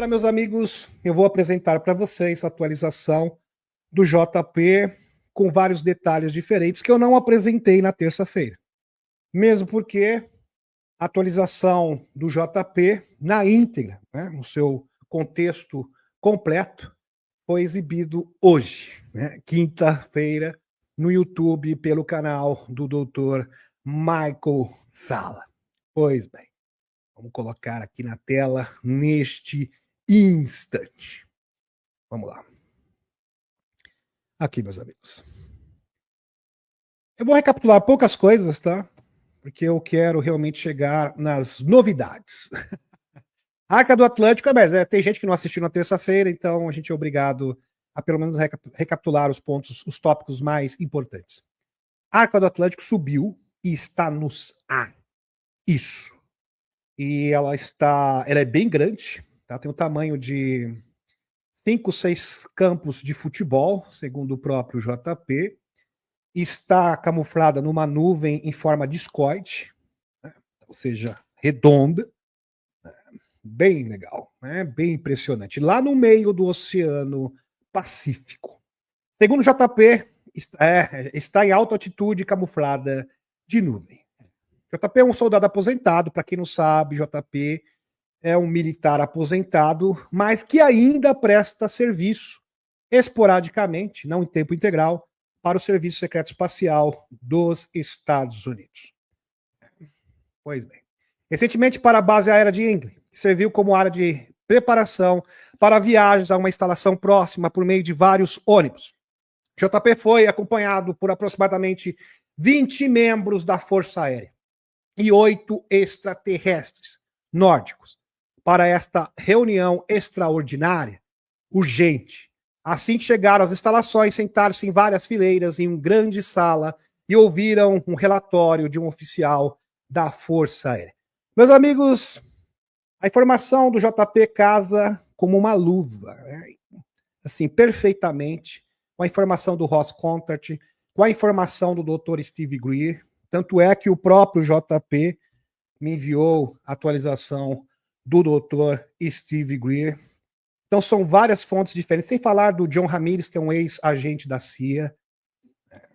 meus amigos, eu vou apresentar para vocês a atualização do JP com vários detalhes diferentes que eu não apresentei na terça-feira. Mesmo porque a atualização do JP na íntegra, né, no seu contexto completo, foi exibido hoje, né, quinta-feira, no YouTube, pelo canal do Dr. Michael Salla. Pois bem, vamos colocar aqui na tela neste instante. Vamos lá. Aqui, meus amigos. Eu vou recapitular poucas coisas, tá? Porque eu quero realmente chegar nas novidades. Arca do Atlântico, mas tem gente que não assistiu na terça-feira, então a gente é obrigado a pelo menos recapitular os pontos, os tópicos mais importantes. A Arca do Atlântico subiu e está nos ar. Isso. E ela é bem grande, tá? Tem o tamanho de 5, 6 campos de futebol, segundo o próprio JP. Está camuflada numa nuvem em forma discoide, né? Ou seja, redonda. Bem legal, né? Bem impressionante. Lá no meio do Oceano Pacífico. Segundo o JP, está em alta altitude camuflada de nuvem. JP é um soldado aposentado, para quem não sabe, JP é um militar aposentado, mas que ainda presta serviço esporadicamente, não em tempo integral, para o Serviço Secreto Espacial dos Estados Unidos. Pois bem. Recentemente para a base aérea de Ingle, que serviu como área de preparação para viagens a uma instalação próxima por meio de vários ônibus. JP foi acompanhado por aproximadamente 20 membros da Força Aérea e 8 extraterrestres nórdicos para esta reunião extraordinária, urgente. Assim que chegaram às instalações, sentaram-se em várias fileiras em uma grande sala e ouviram um relatório de um oficial da Força Aérea. Meus amigos, a informação do JP casa como uma luva, né? Assim, perfeitamente, com a informação do Ross Contart, com a informação do Dr. Steve Greer. Tanto é que o próprio JP me enviou a atualização do Dr. Steve Greer. Então são várias fontes diferentes, sem falar do John Ramirez, que é um ex-agente da CIA.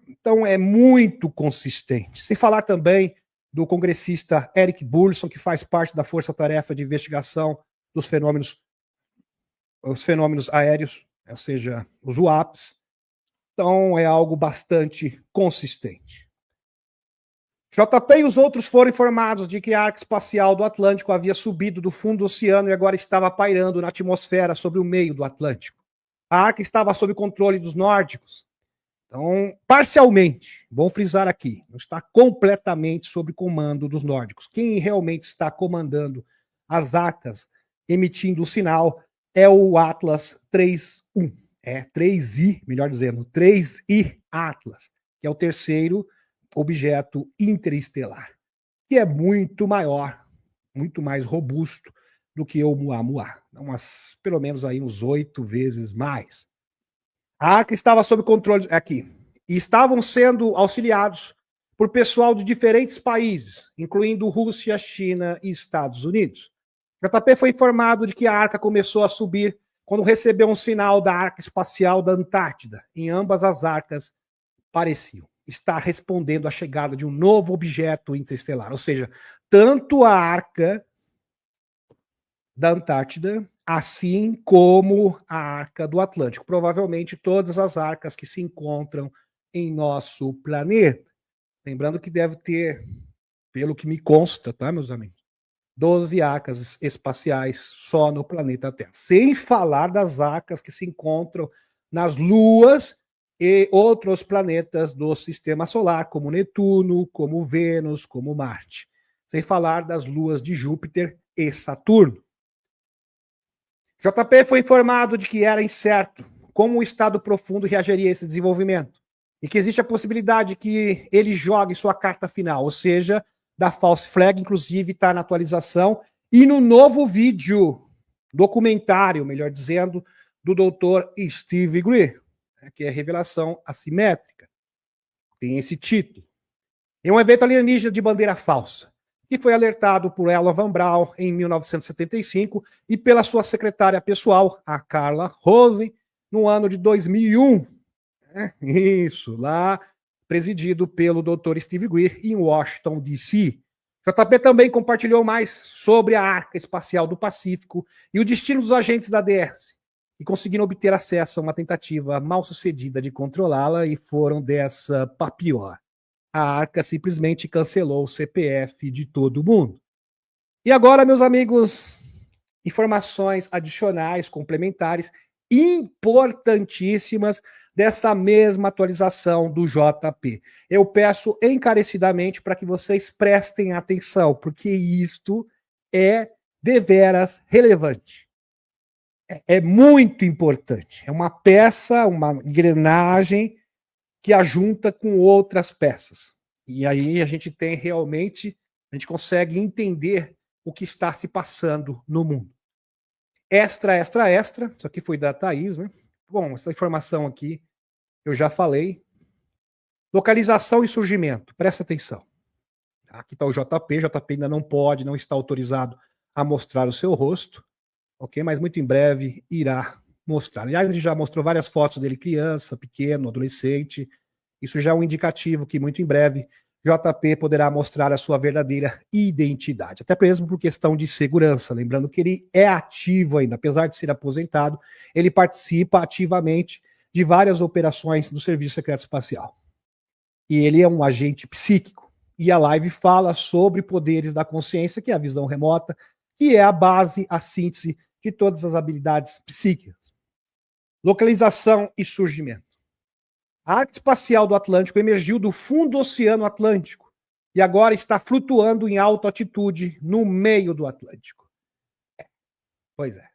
Então é muito consistente. Sem falar também do congressista Eric Burson, que faz parte da Força-Tarefa de Investigação dos fenômenos aéreos, ou seja, os UAPs. Então é algo bastante consistente. JP e os outros foram informados de que a Arca Espacial do Atlântico havia subido do fundo do oceano e agora estava pairando na atmosfera sobre o meio do Atlântico. A Arca estava sob controle dos nórdicos. Então, parcialmente, vou frisar aqui, não está completamente sob comando dos nórdicos. Quem realmente está comandando as arcas, emitindo o sinal, é o Atlas 3-1. 3I, melhor dizendo, 3I Atlas, que é o terceiro objeto interestelar, que é muito maior, muito mais robusto do que o Oumuamua, pelo menos aí uns 8 vezes mais. A Arca estava sob controle aqui, e estavam sendo auxiliados por pessoal de diferentes países, incluindo Rússia, China e Estados Unidos. JP foi informado de que a Arca começou a subir quando recebeu um sinal da Arca Espacial da Antártida. Em ambas as arcas pareciam estar respondendo à chegada de um novo objeto interestelar. Ou seja, tanto a Arca da Antártida, assim como a Arca do Atlântico. Provavelmente todas as arcas que se encontram em nosso planeta. Lembrando que deve ter, pelo que me consta, tá, meus amigos, 12 arcas espaciais só no planeta Terra. Sem falar das arcas que se encontram nas luas e outros planetas do Sistema Solar, como Netuno, como Vênus, como Marte. Sem falar das luas de Júpiter e Saturno. JP foi informado de que era incerto como o estado profundo reagiria a esse desenvolvimento e que existe a possibilidade que ele jogue sua carta final, ou seja, da false flag, inclusive está na atualização, e no novo vídeo, documentário, melhor dizendo, do Dr. Steve Greer, que é Revelação Assimétrica. Tem esse título. É um evento alienígena de bandeira falsa, que foi alertado por Ella Van Braun em 1975 e pela sua secretária pessoal, a Carla Rose, no ano de 2001. Isso, lá presidido pelo Dr. Steve Greer em Washington, D.C. JP também compartilhou mais sobre a Arca Espacial do Pacífico e o destino dos agentes da DS, que conseguiram obter acesso a uma tentativa mal sucedida de controlá-la e foram dessa para pior. A Arca simplesmente cancelou o CPF de todo mundo. E agora, meus amigos, informações adicionais, complementares, importantíssimas dessa mesma atualização do JP. Eu peço encarecidamente para que vocês prestem atenção, porque isto é deveras relevante. É muito importante. É uma peça, uma engrenagem que a junta com outras peças. E aí a gente tem realmente, a gente consegue entender o que está se passando no mundo. Extra. Isso aqui foi da Thaís, né? Bom, essa informação aqui eu já falei. Localização e surgimento, presta atenção. Aqui está o JP ainda não pode, não está autorizado a mostrar o seu rosto, ok? Mas muito em breve irá mostrar. Aliás, ele já mostrou várias fotos dele criança, pequeno, adolescente. Isso já é um indicativo que muito em breve JP poderá mostrar a sua verdadeira identidade, até mesmo por questão de segurança. Lembrando que ele é ativo ainda, apesar de ser aposentado, ele participa ativamente de várias operações do Serviço Secreto Espacial. E ele é um agente psíquico. E a live fala sobre poderes da consciência, que é a visão remota, que é a base, a síntese de todas as habilidades psíquicas. Localização e surgimento. A Arca Espacial do Atlântico emergiu do fundo do Oceano Atlântico e agora está flutuando em alta altitude no meio do Atlântico. Pois é.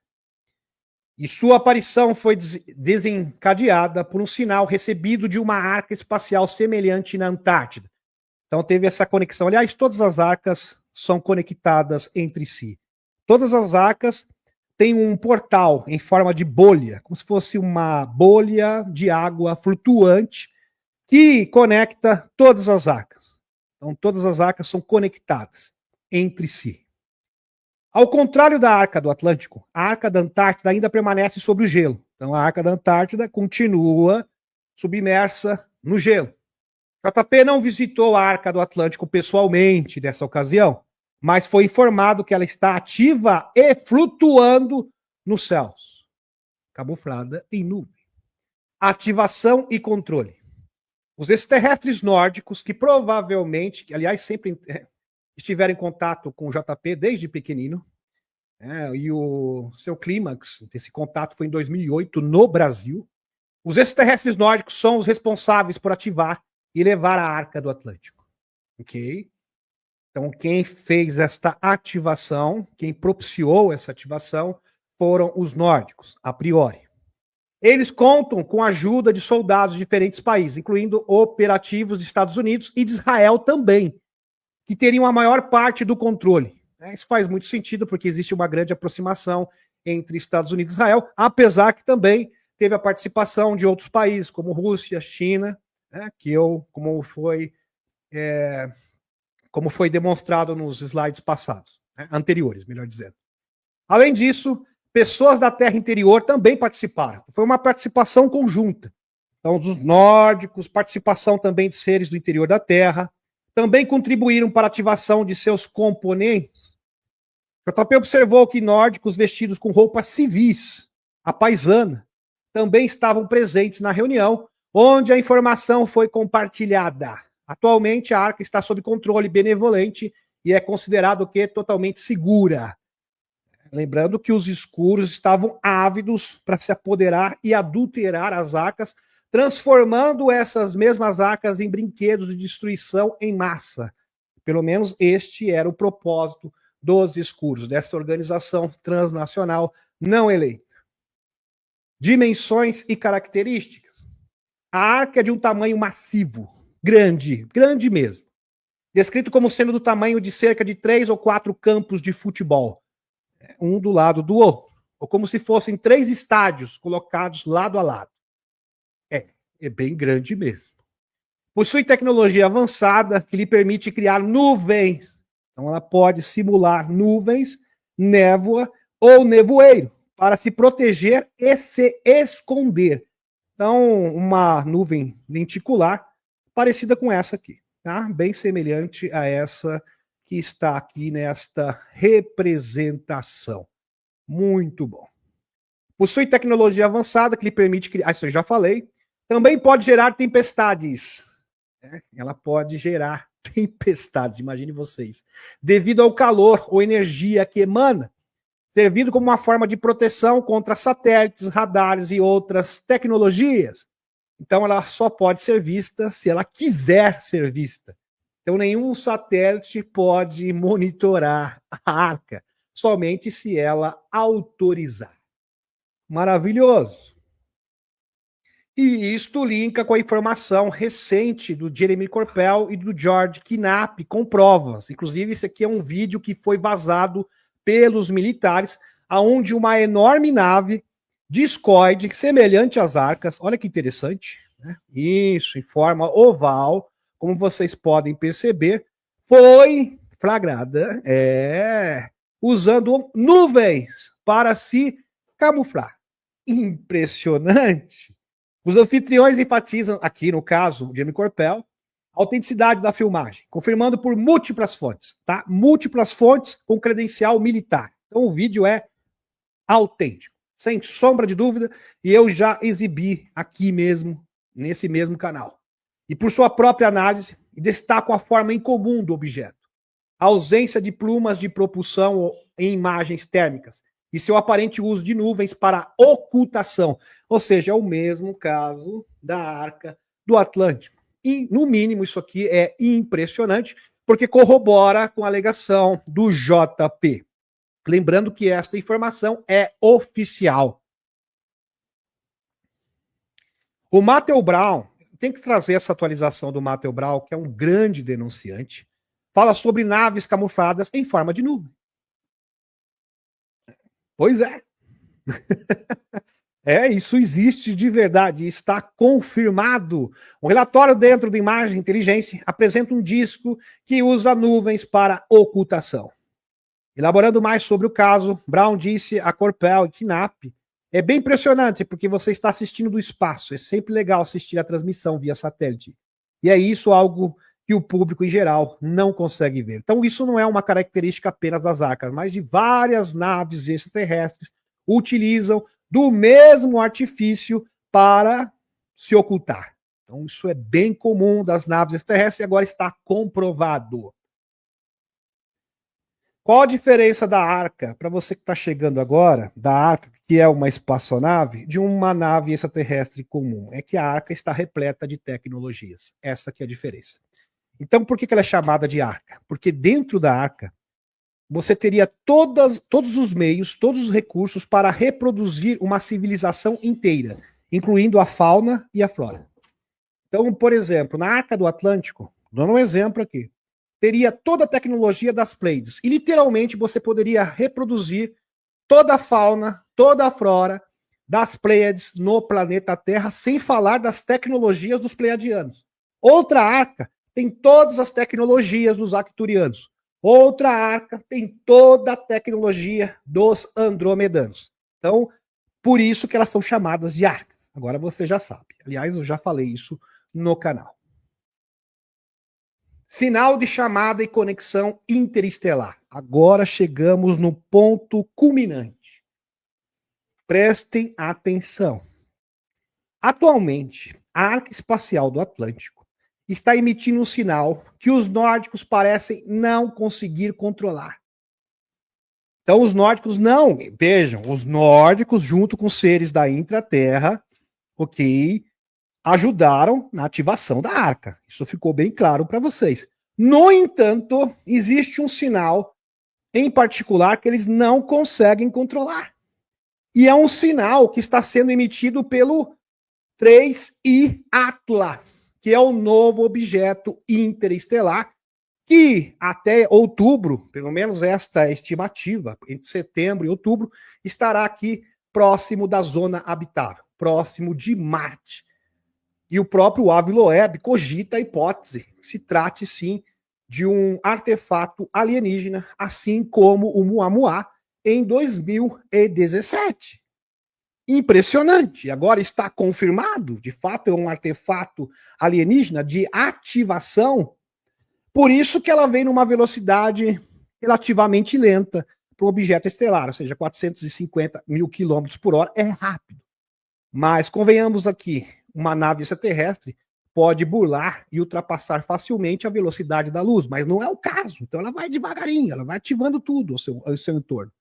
E sua aparição foi desencadeada por um sinal recebido de uma arca espacial semelhante na Antártida. Então teve essa conexão. Aliás, todas as arcas são conectadas entre si. Todas as arcas têm um portal em forma de bolha, como se fosse uma bolha de água flutuante que conecta todas as arcas. Então, todas as arcas são conectadas entre si. Ao contrário da Arca do Atlântico, a Arca da Antártida ainda permanece sobre o gelo. Então, a Arca da Antártida continua submersa no gelo. JP não visitou a Arca do Atlântico pessoalmente nessa ocasião, mas foi informado que ela está ativa e flutuando nos céus, camuflada em nuvem. Ativação e controle. Os extraterrestres nórdicos, que provavelmente, que, aliás, sempre estiveram em contato com o JP desde pequenino, e o seu clímax desse contato foi em 2008 no Brasil. Os extraterrestres nórdicos são os responsáveis por ativar e levar a Arca do Atlântico. Ok? Então, quem fez esta ativação, quem propiciou essa ativação, foram os nórdicos, a priori. Eles contam com a ajuda de soldados de diferentes países, incluindo operativos dos Estados Unidos e de Israel também, que teriam a maior parte do controle. Isso faz muito sentido, porque existe uma grande aproximação entre Estados Unidos e Israel, apesar que também teve a participação de outros países, como Rússia, China, como foi demonstrado nos slides passados, anteriores, melhor dizendo. Além disso, pessoas da Terra interior também participaram. Foi uma participação conjunta. Então, dos nórdicos, participação também de seres do interior da Terra, também contribuíram para a ativação de seus componentes. JP observou que nórdicos vestidos com roupas civis, a paisana, também estavam presentes na reunião, onde a informação foi compartilhada. Atualmente, a Arca está sob controle benevolente e é considerado que totalmente segura. Lembrando que os escuros estavam ávidos para se apoderar e adulterar as arcas, transformando essas mesmas arcas em brinquedos de destruição em massa. Pelo menos este era o propósito dos escuros, dessa organização transnacional não eleita. Dimensões e características. A arca é de um tamanho massivo, grande mesmo. Descrito como sendo do tamanho de cerca de 3 ou 4 campos de futebol, um do lado do outro, ou como se fossem 3 estádios colocados lado a lado. É bem grande mesmo. Possui tecnologia avançada que lhe permite criar nuvens. Então ela pode simular nuvens, névoa ou nevoeiro para se proteger e se esconder. Então, uma nuvem lenticular parecida com essa aqui, tá? Bem semelhante a essa que está aqui nesta representação. Muito bom. Possui tecnologia avançada que lhe permite criar, isso eu já falei. Também pode gerar tempestades. Né? Ela pode gerar tempestades, imagine vocês. Devido ao calor ou energia que emana, servindo como uma forma de proteção contra satélites, radares e outras tecnologias. Então ela só pode ser vista se ela quiser ser vista. Então nenhum satélite pode monitorar a Arca, somente se ela autorizar. Maravilhoso. E isto linka com a informação recente do Jeremy Corbell e do George Knapp com provas. Inclusive, esse aqui é um vídeo que foi vazado pelos militares, aonde uma enorme nave discoide, semelhante às arcas, olha que interessante, né? Isso, em forma oval, como vocês podem perceber, foi flagrada, usando nuvens para se camuflar. Impressionante. Os anfitriões enfatizam, aqui no caso, o Jeremy Corbell, a autenticidade da filmagem, confirmando por múltiplas fontes, tá? Múltiplas fontes com credencial militar. Então o vídeo é autêntico, sem sombra de dúvida, e eu já exibi aqui mesmo, nesse mesmo canal. E por sua própria análise, destaco a forma incomum do objeto, a ausência de plumas de propulsão em imagens térmicas, e seu aparente uso de nuvens para ocultação, ou seja, é o mesmo caso da Arca do Atlântico. E, no mínimo, isso aqui é impressionante, porque corrobora com a alegação do JP. Lembrando que esta informação é oficial. O Matthew Brown, tem que trazer essa atualização do Matthew Brown, que é um grande denunciante, fala sobre naves camufladas em forma de nuvem. Pois é. Isso existe de verdade, está confirmado. O relatório dentro do Imagem Inteligência apresenta um disco que usa nuvens para ocultação. Elaborando mais sobre o caso, Brown disse a Corbell e Knapp: é bem impressionante porque você está assistindo do espaço, é sempre legal assistir a transmissão via satélite. E é isso algo que o público em geral não consegue ver. Então isso não é uma característica apenas das arcas, mas de várias naves extraterrestres utilizam do mesmo artifício para se ocultar. Então isso é bem comum das naves extraterrestres e agora está comprovado. Qual a diferença da Arca, para você que está chegando agora, da Arca, que é uma espaçonave, de uma nave extraterrestre comum? É que a Arca está repleta de tecnologias. Essa que é a diferença. Então, por que ela é chamada de Arca? Porque dentro da Arca, você teria todos os meios, todos os recursos para reproduzir uma civilização inteira, incluindo a fauna e a flora. Então, por exemplo, na Arca do Atlântico, dando um exemplo aqui, teria toda a tecnologia das Pleiades. E literalmente você poderia reproduzir toda a fauna, toda a flora das Pleiades no planeta Terra, sem falar das tecnologias dos pleiadianos. Outra arca tem todas as tecnologias dos arcturianos. Outra arca tem toda a tecnologia dos andromedanos. Então, por isso que elas são chamadas de arcas. Agora você já sabe. Aliás, eu já falei isso no canal. Sinal de chamada e conexão interestelar. Agora chegamos no ponto culminante. Prestem atenção. Atualmente, a Arca Espacial do Atlântico está emitindo um sinal que os nórdicos parecem não conseguir controlar. Então, os nórdicos não, vejam, os nórdicos, junto com seres da intraterra, ok, ajudaram na ativação da arca. Isso ficou bem claro para vocês. No entanto, existe um sinal em particular que eles não conseguem controlar. E é um sinal que está sendo emitido pelo 3I Atlas, que é o novo objeto interestelar que até outubro, pelo menos esta é a estimativa, entre setembro e outubro, estará aqui próximo da zona habitável, próximo de Marte. E o próprio Avi Loeb cogita a hipótese que se trate, sim, de um artefato alienígena, assim como o Muamua, em 2017. Impressionante. Agora está confirmado, de fato é um artefato alienígena de ativação. Por isso que ela vem numa velocidade relativamente lenta para um objeto estelar, ou seja, 450 mil quilômetros por hora é rápido. Mas convenhamos aqui, uma nave extraterrestre pode burlar e ultrapassar facilmente a velocidade da luz, mas não é o caso. Então ela vai devagarinho, ela vai ativando tudo ao seu entorno.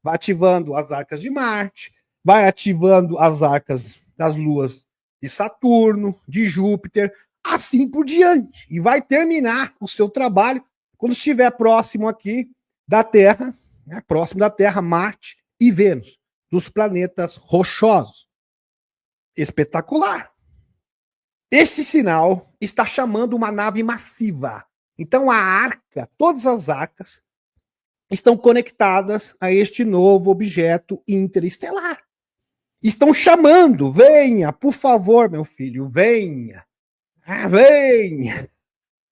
Vai ativando as arcas de Marte, vai ativando as arcas das luas de Saturno, de Júpiter, assim por diante. E vai terminar o seu trabalho quando estiver próximo aqui da Terra, né, próximo da Terra, Marte e Vênus, dos planetas rochosos. Espetacular. Esse sinal está chamando uma nave massiva. Então a arca, todas as arcas, estão conectadas a este novo objeto interestelar. Estão chamando, venha, por favor, meu filho, venha. Venha.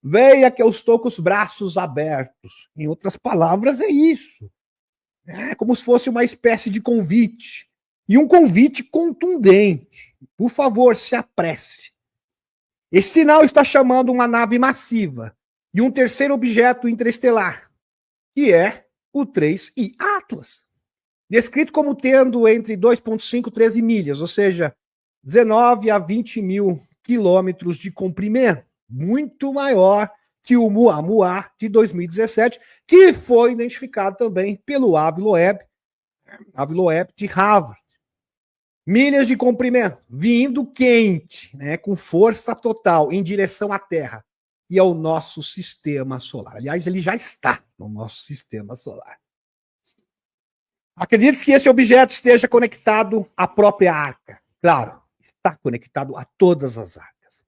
Venha que eu estou com os braços abertos. Em outras palavras, é isso. É como se fosse uma espécie de convite. E um convite contundente. Por favor, se apresse. Esse sinal está chamando uma nave massiva e um terceiro objeto interestelar, que é o 3I Atlas, descrito como tendo entre 2,5 e 13 milhas, ou seja, 19 a 20 mil quilômetros de comprimento, muito maior que o Muamua de 2017, que foi identificado também pelo Avi Loeb de Harvard. Milhas de comprimento, vindo quente, né, com força total, em direção à Terra e ao nosso sistema solar. Aliás, ele já está no nosso sistema solar. Acredite que esse objeto esteja conectado à própria arca. Claro, está conectado a todas as arcas.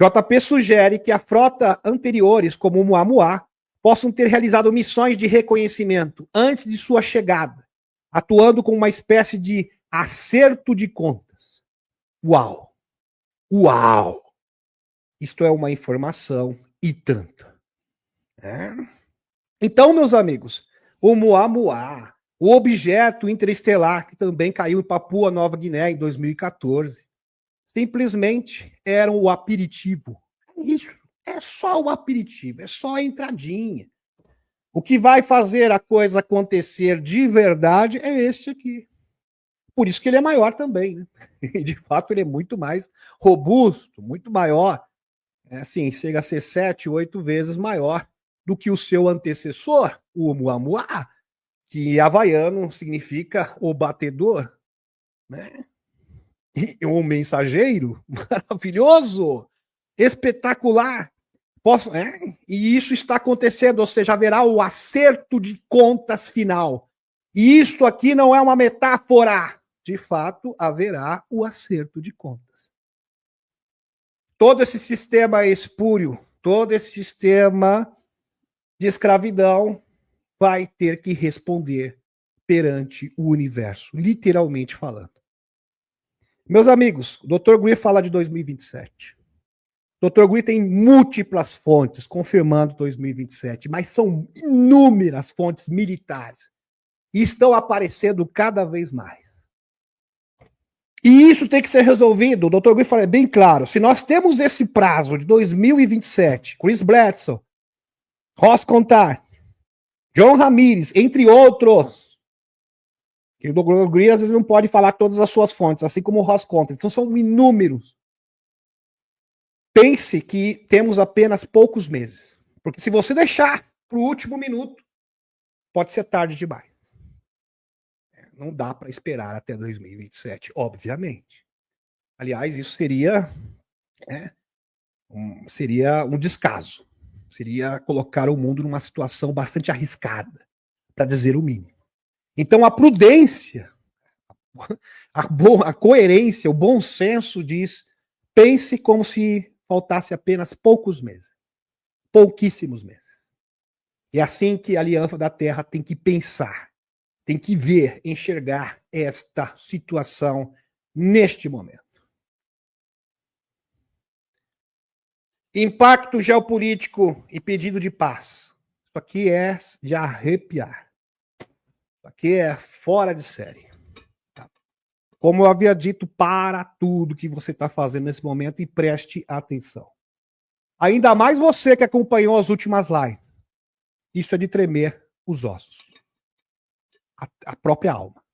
JP sugere que a frota anteriores, como o Muamua, possam ter realizado missões de reconhecimento antes de sua chegada, atuando como uma espécie de acerto de contas. Uau! Uau! Isto é uma informação e tanto. É? Então, meus amigos, o Muamua, o objeto interestelar que também caiu em Papua Nova Guiné em 2014, simplesmente era o aperitivo. Isso, é só o aperitivo, é só a entradinha. O que vai fazer a coisa acontecer de verdade é este aqui. Por isso que ele é maior também, né? De fato, ele é muito mais robusto, muito maior. É assim, chega a ser 7, 8 vezes maior do que o seu antecessor, o Muamua, que havaiano significa o batedor, né? E o mensageiro, maravilhoso, espetacular. E isso está acontecendo, ou seja, haverá o acerto de contas final. E isto aqui não é uma metáfora. De fato, haverá o acerto de contas. Todo esse sistema espúrio, todo esse sistema de escravidão vai ter que responder perante o universo, literalmente falando. Meus amigos, o Dr. Greer fala de 2027. O Dr. Greer tem múltiplas fontes confirmando 2027, mas são inúmeras fontes militares e estão aparecendo cada vez mais. E isso tem que ser resolvido. O Dr. Greer fala bem claro. Se nós temos esse prazo de 2027, Chris Bledsoe, Ross Contar, John Ramirez, entre outros, e o Dr. Greer às vezes não pode falar todas as suas fontes, assim como o Ross Contar. Então são inúmeros. Pense que temos apenas poucos meses. Porque se você deixar para o último minuto, pode ser tarde demais. Não dá para esperar até 2027, obviamente. Aliás, isso seria um descaso. Seria colocar o mundo numa situação bastante arriscada, para dizer o mínimo. Então, a prudência, a coerência, o bom senso diz: pense como se faltasse apenas poucos meses. Pouquíssimos meses. É assim que a Aliança da Terra tem que pensar, tem que ver, enxergar esta situação neste momento. Impacto geopolítico e pedido de paz. Isso aqui é de arrepiar. Isso aqui é fora de série. Tá? Como eu havia dito, para tudo que você está fazendo nesse momento e preste atenção. Ainda mais você que acompanhou as últimas lives. Isso é de tremer os ossos. A própria alma.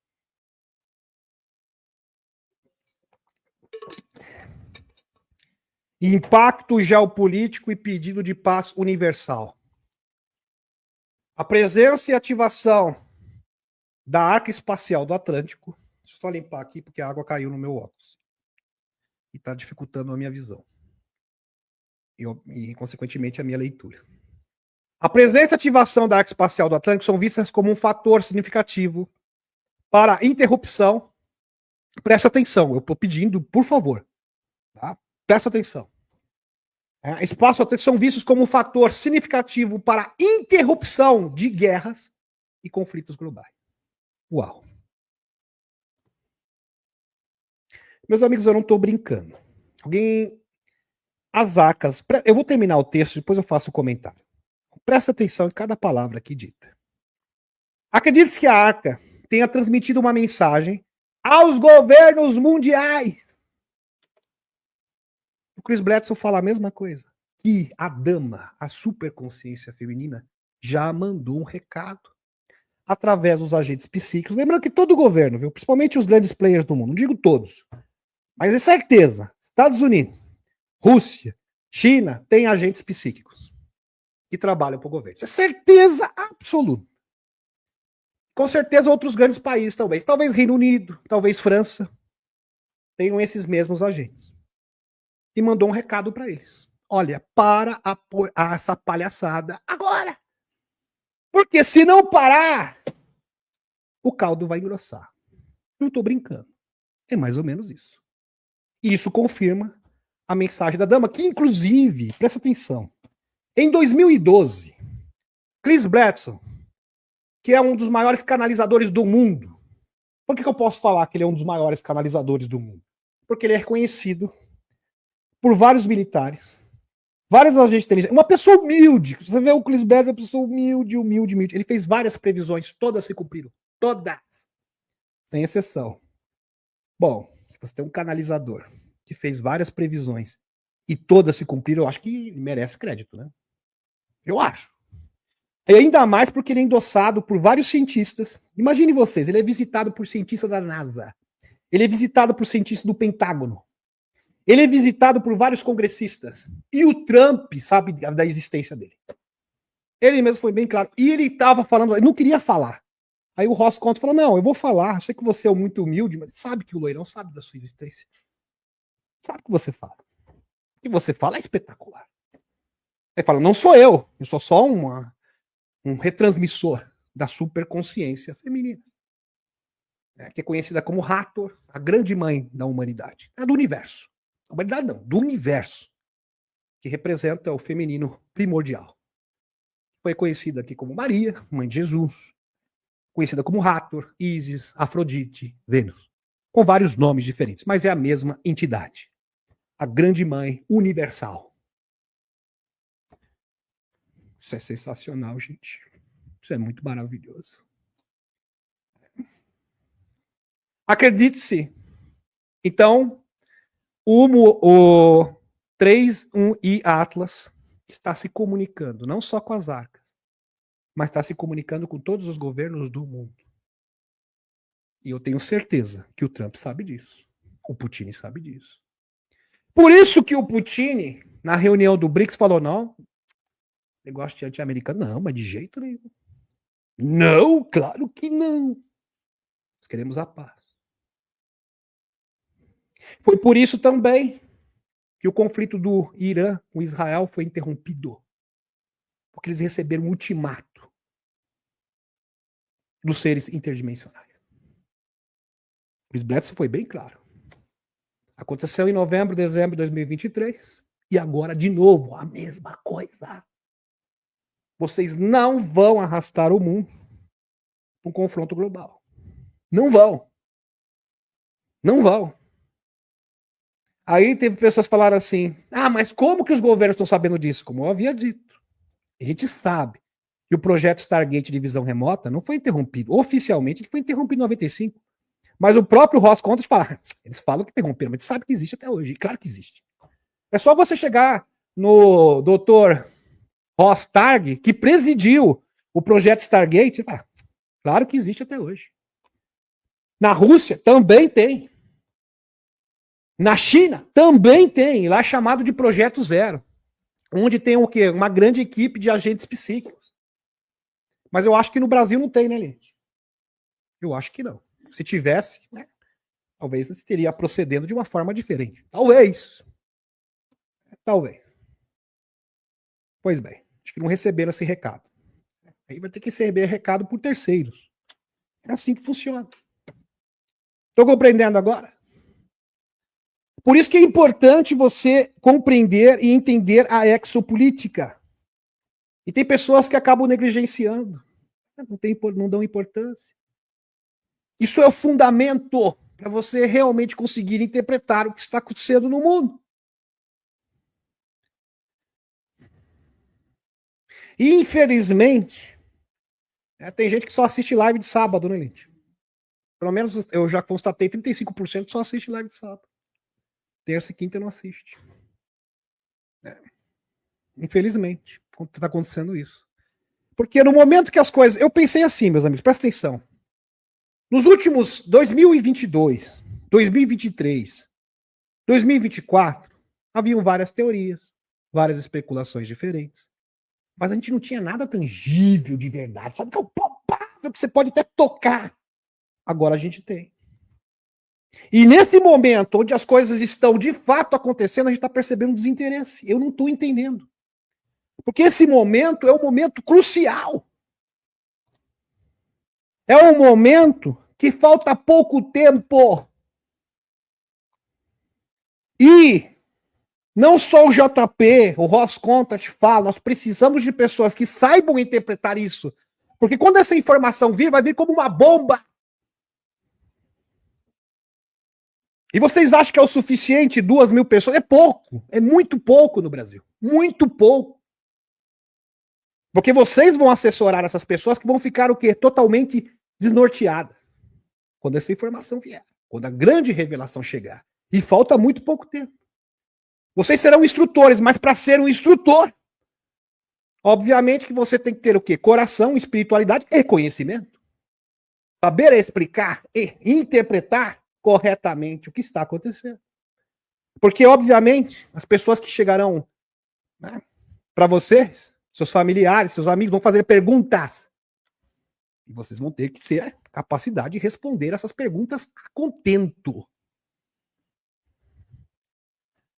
Impacto geopolítico e pedido de paz universal. A presença e ativação da Arca Espacial do Atlântico. Deixa eu só limpar aqui, porque a água caiu no meu óculos. E está dificultando a minha visão. E, consequentemente, a minha leitura. A presença e ativação da Arca Espacial do Atlântico são vistas como um fator significativo para a interrupção. Presta atenção, eu estou pedindo, por favor. Tá? Presta atenção. Espaço são vistos como um fator significativo para a interrupção de guerras e conflitos globais. Uau. Meus amigos, eu não estou brincando. As arcas... Eu vou terminar o texto, depois eu faço o comentário. Presta atenção em cada palavra aqui dita. Acredite-se que a arca tenha transmitido uma mensagem aos governos mundiais. O Chris Bledsoe fala a mesma coisa. Que a dama, a superconsciência feminina, já mandou um recado através dos agentes psíquicos. Lembrando que todo governo, viu, principalmente os grandes players do mundo, não digo todos, mas é certeza, Estados Unidos, Rússia, China, tem agentes psíquicos que trabalham para o governo. Isso é certeza absoluta. Com certeza outros grandes países talvez Reino Unido, talvez França, tenham esses mesmos agentes. E mandou um recado para eles. Olha, para essa palhaçada agora. Porque se não parar, o caldo vai engrossar. Não estou brincando. É mais ou menos isso. E isso confirma a mensagem da dama, que inclusive, presta atenção, em 2012, Chris Bledsoe, que é um dos maiores canalizadores do mundo. Por que eu posso falar que ele é um dos maiores canalizadores do mundo? Porque ele é reconhecido por vários militares, vários agentes de inteligência, uma pessoa humilde. Você vê o Chris Bledsoe, é uma pessoa humilde. Ele fez várias previsões, todas se cumpriram. Todas. Sem exceção. Bom, se você tem um canalizador que fez várias previsões e todas se cumpriram, eu acho que merece crédito, né? Eu acho. E ainda mais porque ele é endossado por vários cientistas. Imagine vocês, ele é visitado por cientistas da NASA. Ele é visitado por cientistas do Pentágono. Ele é visitado por vários congressistas. E o Trump sabe da existência dele. Ele mesmo foi bem claro. E ele estava falando, ele não queria falar. Aí o Ross Conte falou, não, eu vou falar. Eu sei que você é muito humilde, mas sabe que o loirão sabe da sua existência. Sabe o que você fala. O que você fala é espetacular. Ele fala, não sou eu sou só um retransmissor da superconsciência feminina. Que é conhecida como Hathor, a grande mãe da humanidade. É do universo. Da humanidade não, do universo. Que representa o feminino primordial. Foi conhecida aqui como Maria, mãe de Jesus. Conhecida como Hathor, Ísis, Afrodite, Vênus. Com vários nomes diferentes, mas é a mesma entidade. A grande mãe universal. Isso é sensacional, gente. Isso é muito maravilhoso. Acredite-se. Então, o 3-1-I Atlas está se comunicando, não só com as arcas, mas está se comunicando com todos os governos do mundo. E eu tenho certeza que o Trump sabe disso. O Putin sabe disso. Por isso que o Putin, na reunião do BRICS, falou, não, negócio de anti-americano, não, mas de jeito nenhum. Não, claro que não. Nós queremos a paz. Foi por isso também que o conflito do Irã com Israel foi interrompido. Porque eles receberam um ultimato dos seres interdimensionais. Chris Bledsoe foi bem claro. Aconteceu em novembro, dezembro de 2023 e agora de novo a mesma coisa. Vocês não vão arrastar o mundo para um confronto global. Não vão. Não vão. Aí teve pessoas que falaram assim, mas como que os governos estão sabendo disso? Como eu havia dito. A gente sabe que o projeto Stargate de visão remota não foi interrompido. Oficialmente, ele foi interrompido em 95. Mas o próprio Ross Contras fala, eles falam que interromperam, mas a gente sabe que existe até hoje. E claro que existe. É só você chegar no Dr. Ross Targ, que presidiu o projeto Stargate, e fala, claro que existe até hoje. Na Rússia também tem. Na China também tem, lá chamado de Projeto Zero, onde tem o quê? Uma grande equipe de agentes psíquicos. Mas eu acho que no Brasil não tem, né, gente? Eu acho que não. Se tivesse, né, talvez você teria procedendo de uma forma diferente. Talvez. Talvez. Pois bem, acho que não receberam esse recado. Aí vai ter que receber recado por terceiros. É assim que funciona. Estou compreendendo agora? Por isso que é importante você compreender e entender a exopolítica. E tem pessoas que acabam negligenciando. Não dão importância. Isso é o fundamento para você realmente conseguir interpretar o que está acontecendo no mundo. E, infelizmente, tem gente que só assiste live de sábado, né, gente? Pelo menos eu já constatei, 35% só assiste live de sábado. Terça e quinta não assiste. Infelizmente, está acontecendo isso. Porque no momento que as coisas... Eu pensei assim, meus amigos, presta atenção. Nos últimos 2022, 2023, 2024, haviam várias teorias, várias especulações diferentes. Mas a gente não tinha nada tangível de verdade. Sabe que é o palpável que você pode até tocar? Agora a gente tem. E nesse momento, onde as coisas estão de fato acontecendo, a gente está percebendo um desinteresse. Eu não estou entendendo. Porque esse momento é um momento crucial. É um momento que falta pouco tempo. E não só o JP, o Ross Contra te fala, nós precisamos de pessoas que saibam interpretar isso. Porque quando essa informação vir, vai vir como uma bomba. E vocês acham que é o suficiente 2.000 pessoas? É pouco. É muito pouco no Brasil. Muito pouco. Porque vocês vão assessorar essas pessoas que vão ficar o quê? Totalmente desnorteadas. Quando essa informação vier. Quando a grande revelação chegar. E falta muito pouco tempo. Vocês serão instrutores, mas para ser um instrutor, obviamente que você tem que ter o quê? Coração, espiritualidade e conhecimento. Saber explicar e interpretar corretamente o que está acontecendo. Porque, obviamente, as pessoas que chegarão, né, para vocês, seus familiares, seus amigos, vão fazer perguntas. E vocês vão ter que ter capacidade de responder essas perguntas a contento.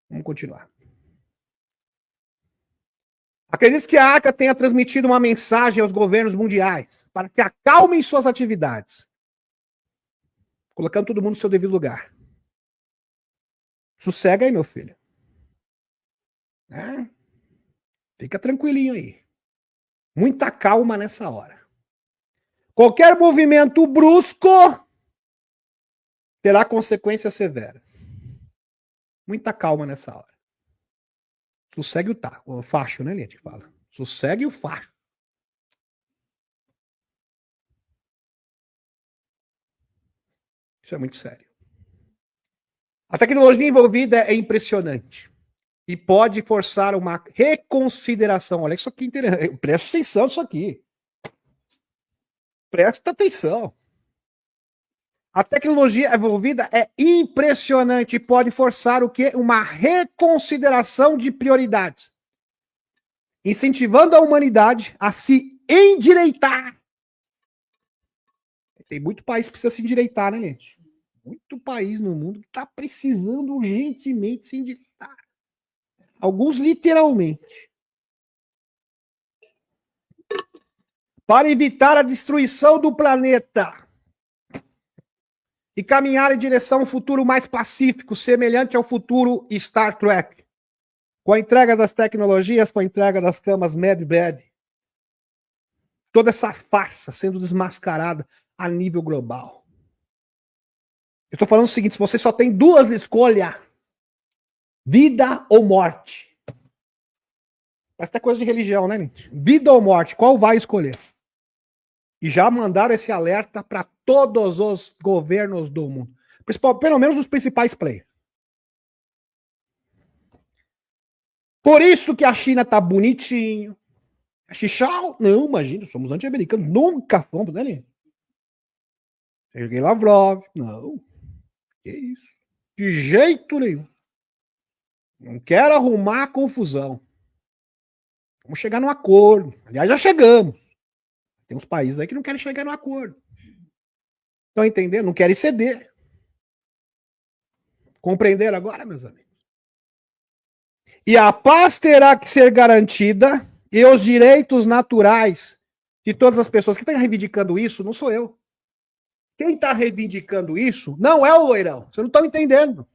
Vamos continuar. Acredito que a ACA tenha transmitido uma mensagem aos governos mundiais para que acalmem suas atividades, colocando todo mundo no seu devido lugar. Sossega aí, meu filho. Fica tranquilinho aí. Muita calma nessa hora. Qualquer movimento brusco terá consequências severas. Muita calma nessa hora. Sossegue o facho, né, Liette, que fala. Sossegue o facho. Isso é muito sério. A tecnologia envolvida é impressionante. E pode forçar uma reconsideração. Olha isso aqui interessante. Presta atenção nisso aqui. Presta atenção. A tecnologia envolvida é impressionante e pode forçar o quê? Uma reconsideração de prioridades. Incentivando a humanidade a se endireitar. Tem muito país que precisa se endireitar, né, gente? Muito país no mundo que está precisando urgentemente se endireitar. Alguns literalmente. Para evitar a destruição do planeta e caminhar em direção a um futuro mais pacífico, semelhante ao futuro Star Trek. Com a entrega das tecnologias, com a entrega das camas Mad Bad. Toda essa farsa sendo desmascarada a nível global. Eu estou falando o seguinte, se você só tem duas escolhas, Vida ou morte? Essa é coisa de religião, né, gente? Vida ou morte, qual vai escolher? E já mandaram esse alerta para todos os governos do mundo. Pelo menos os principais players. Por isso que a China tá bonitinho. A Xixau, não, imagina, somos anti-americanos. Nunca fomos, né, gente? Sergei Lavrov, não. Que isso? De jeito nenhum. Não quero arrumar confusão. Vamos chegar num acordo. Aliás, já chegamos. Tem uns países aí que não querem chegar num acordo. Estão entendendo? Não querem ceder. Compreenderam agora, meus amigos? E a paz terá que ser garantida e os direitos naturais de todas as pessoas. Quem está reivindicando isso não sou eu. Quem está reivindicando isso não é o loirão. Vocês não estão entendendo.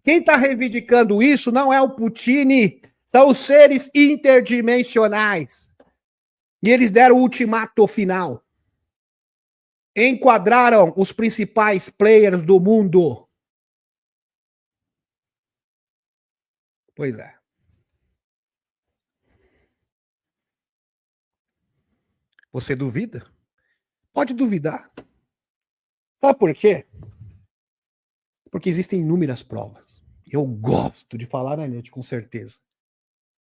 Quem está reivindicando isso não é o Putin. São os seres interdimensionais. E eles deram o ultimato final. Enquadraram os principais players do mundo. Pois é. Você duvida? Pode duvidar. Sabe por quê? Porque existem inúmeras provas. Eu gosto de falar na net, com certeza.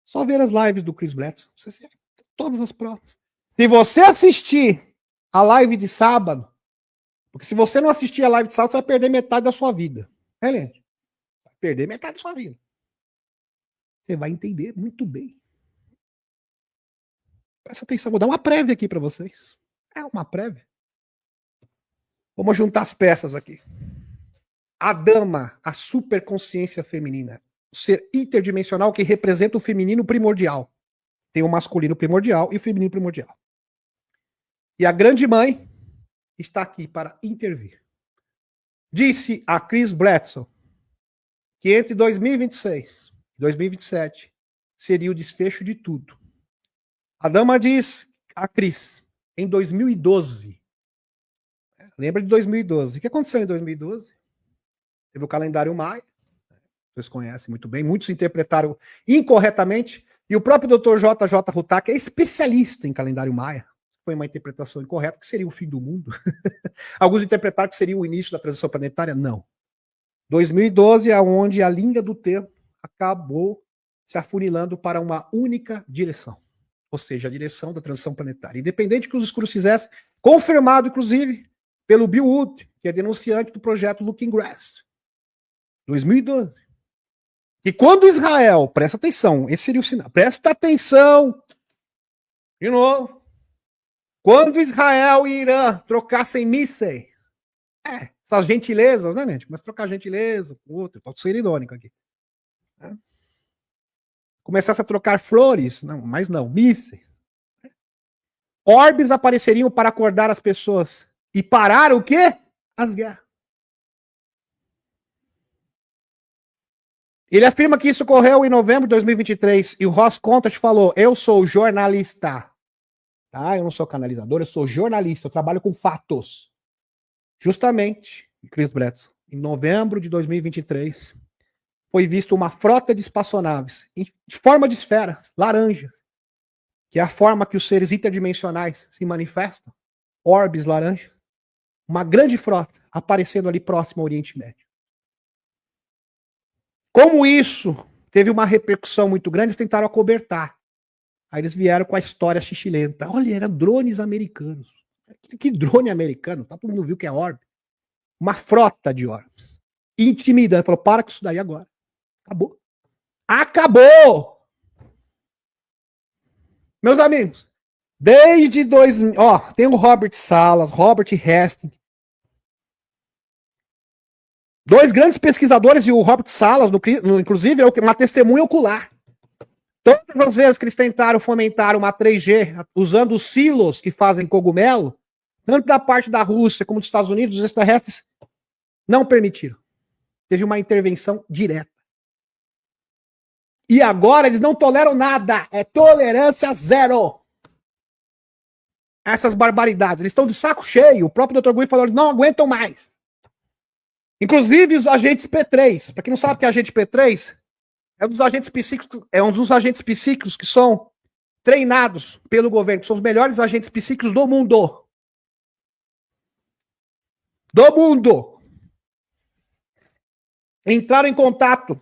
Só ver as lives do Chris Bledsoe. Você todas as provas. Se você assistir a live de sábado, porque se você não assistir a live de sábado, você vai perder metade da sua vida. É, Lente? Vai perder metade da sua vida. Você vai entender muito bem. Presta atenção, vou dar uma prévia aqui para vocês. É uma prévia. Vamos juntar as peças aqui. A dama, a superconsciência feminina, o ser interdimensional que representa o feminino primordial. Tem o masculino primordial e o feminino primordial. E a grande mãe está aqui para intervir. Disse a Chris Bledsoe que entre 2026 e 2027 seria o desfecho de tudo. A dama diz a Chris, em 2012. Lembra de 2012? O que aconteceu em 2012? Teve o calendário Maia. Vocês conhecem muito bem. Muitos interpretaram incorretamente. E o próprio Dr. J.J. Hutak é especialista em calendário Maia. Foi uma interpretação incorreta, que seria o fim do mundo. Alguns interpretaram que seria o início da transição planetária. Não. 2012 é onde a linha do tempo acabou se afunilando para uma única direção. Ou seja, a direção da transição planetária. Independente do que os escuros fizessem, confirmado, inclusive, pelo Bill Wood, que é denunciante do projeto Looking Glass. 2012. E quando Israel, presta atenção, esse seria o sinal, presta atenção, de novo, quando Israel e Irã trocassem mísseis, essas gentilezas, né, gente? Começa a trocar gentileza com outro, pode ser irônico aqui. Começasse a trocar flores, não, mas não, mísseis. Orbes apareceriam para acordar as pessoas e parar o quê? As guerras. Ele afirma que isso ocorreu em novembro de 2023 e o Ross Contas falou, eu sou jornalista. Tá? Eu não sou canalizador, eu sou jornalista, eu trabalho com fatos. Justamente, Chris Bledsoe, em novembro de 2023, foi vista uma frota de espaçonaves em forma de esferas, laranjas, que é a forma que os seres interdimensionais se manifestam, orbes laranjas, uma grande frota aparecendo ali próximo ao Oriente Médio. Como isso teve uma repercussão muito grande, eles tentaram acobertar. Aí eles vieram com a história xixilenta. Olha, eram drones americanos. Que drone americano? Todo mundo viu que é orbe. Uma frota de orbes. Intimidando. Falou, para com isso daí agora. Acabou. Acabou! Meus amigos, desde 2000... Ó, tem o Robert Salas, Robert Hastings. Dois grandes pesquisadores, e o Robert Salas, inclusive, é uma testemunha ocular. Todas as vezes que eles tentaram fomentar uma 3G usando os silos que fazem cogumelo, tanto da parte da Rússia como dos Estados Unidos, os extraterrestres não permitiram. Teve uma intervenção direta. E agora eles não toleram nada. É tolerância zero. Essas barbaridades. Eles estão de saco cheio. O próprio Dr. Gui falou, eles não aguentam mais. Inclusive os agentes P3. Para quem não sabe o que é agente P3, É um dos agentes psíquicos, é um dos agentes psíquicos que são treinados pelo governo, que são os melhores agentes psíquicos do mundo. Do mundo. Entraram em contato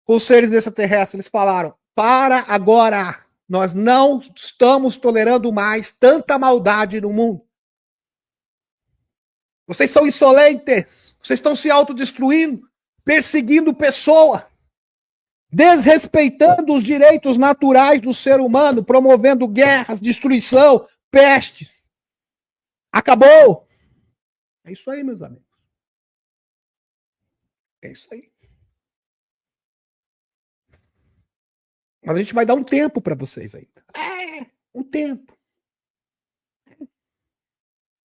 com os seres extraterrestres. Eles falaram: para agora, nós não estamos tolerando mais tanta maldade no mundo. Vocês são insolentes. Vocês estão se autodestruindo, perseguindo pessoas, desrespeitando os direitos naturais do ser humano, promovendo guerras, destruição, pestes. Acabou. É isso aí, meus amigos. É isso aí. Mas a gente vai dar um tempo para vocês ainda. Um tempo.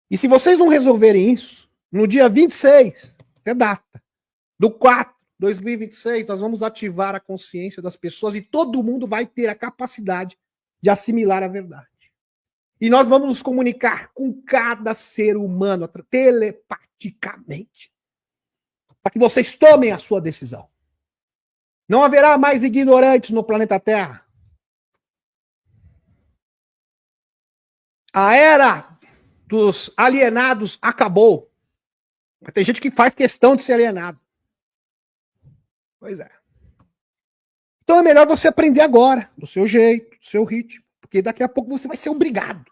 E se vocês não resolverem isso, no dia 26, é data, do 4 de 2026, nós vamos ativar a consciência das pessoas e todo mundo vai ter a capacidade de assimilar a verdade. E nós vamos nos comunicar com cada ser humano telepaticamente, para que vocês tomem a sua decisão. Não haverá mais ignorantes no planeta Terra. A era dos alienados acabou. Mas tem gente que faz questão de ser alienado. Pois é. Então é melhor você aprender agora, do seu jeito, do seu ritmo, porque daqui a pouco você vai ser obrigado.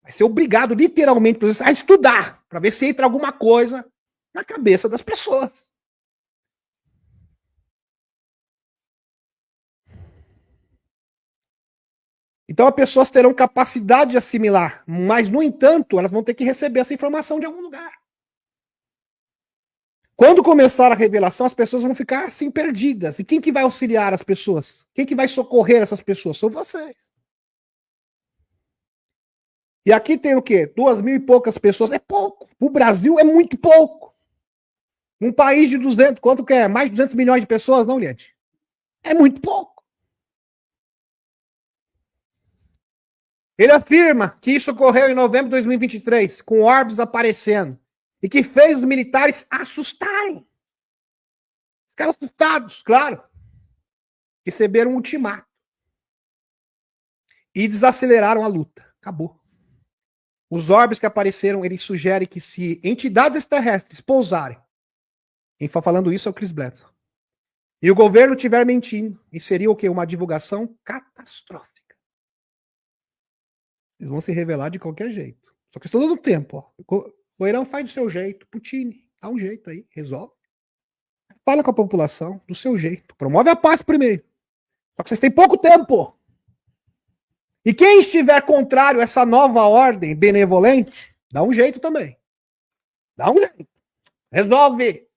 Vai ser obrigado, literalmente, a estudar, para ver se entra alguma coisa na cabeça das pessoas. Então as pessoas terão capacidade de assimilar, mas, no entanto, elas vão ter que receber essa informação de algum lugar. Quando começar a revelação, as pessoas vão ficar assim perdidas. E quem que vai auxiliar as pessoas? Quem que vai socorrer essas pessoas? São vocês. E aqui tem o quê? 2.000 e poucas pessoas. É pouco. O Brasil é muito pouco. Um país de 200, quanto que é? Mais de 200 milhões de pessoas, não, Liante? É muito pouco. Ele afirma que isso ocorreu em novembro de 2023, com orbes aparecendo, e que fez os militares assustarem. Ficaram assustados, claro. Receberam um ultimato. E desaceleraram a luta. Acabou. Os orbes que apareceram, ele sugere que se entidades extraterrestres pousarem, quem está falando isso é o Chris Bledsoe, e o governo estiver mentindo, e seria o quê? Uma divulgação catastrófica. Eles vão se revelar de qualquer jeito. Só questão do tempo. Ó. O Irã faz do seu jeito. Putin, dá um jeito aí, resolve. Fala com a população do seu jeito. Promove a paz primeiro. Só que vocês têm pouco tempo. E quem estiver contrário a essa nova ordem benevolente, dá um jeito também. Dá um jeito. Resolve.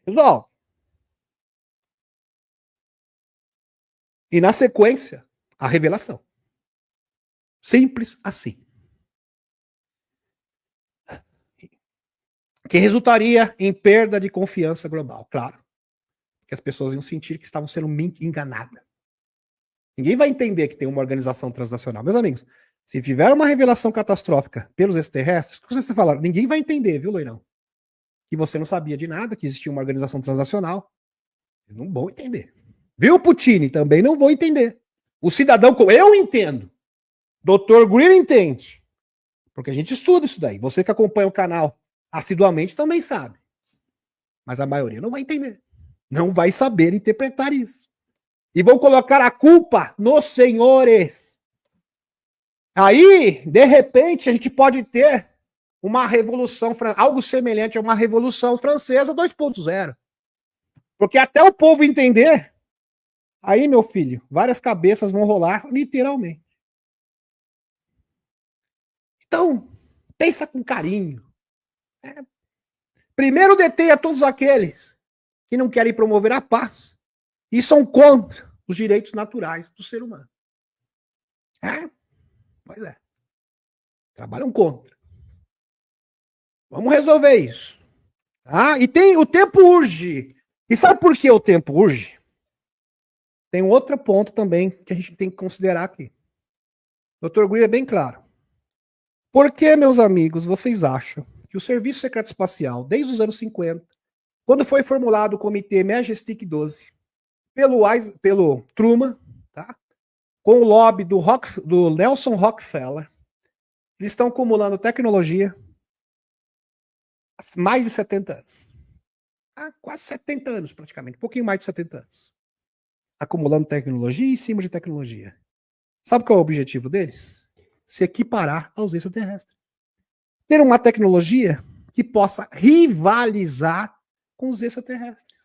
Resolve. E na sequência, a revelação. Simples assim. Que resultaria em perda de confiança global, claro. Porque as pessoas iam sentir que estavam sendo enganadas. Ninguém vai entender que tem uma organização transnacional. Meus amigos, se tiver uma revelação catastrófica pelos extraterrestres, o que vocês falaram? Ninguém vai entender, viu, Loirão? Que você não sabia de nada, que existia uma organização transnacional. Eles não vão entender. Viu, Putin? Também não vão entender. O cidadão, como eu entendo, Dr. Greer entende. Porque a gente estuda isso daí. Você que acompanha o canal assiduamente também sabe. Mas a maioria não vai entender. Não vai saber interpretar isso. E vão colocar a culpa nos senhores. Aí, de repente, a gente pode ter uma revolução, algo semelhante a uma revolução francesa 2.0. Porque até o povo entender, aí, meu filho, várias cabeças vão rolar, literalmente. Então, pensa com carinho. Primeiro detenha todos aqueles que não querem promover a paz e são contra os direitos naturais do ser humano. Pois é. Trabalham contra. Vamos resolver isso. E o tempo urge. E sabe por que o tempo urge? Tem um outro ponto também que a gente tem que considerar aqui. O Dr. Greer é bem claro. Por que, meus amigos, vocês acham que o Serviço Secreto Espacial, desde os anos 50, quando foi formulado o Comitê Majestic 12 pelo Truman, tá? Com o lobby do Nelson Rockefeller, eles estão acumulando tecnologia há mais de 70 anos. Há quase 70 anos, praticamente. Um pouquinho mais de 70 anos. Acumulando tecnologia em cima de tecnologia. Sabe qual é o objetivo deles? Se equiparar aos extraterrestres. Ter uma tecnologia que possa rivalizar com os extraterrestres.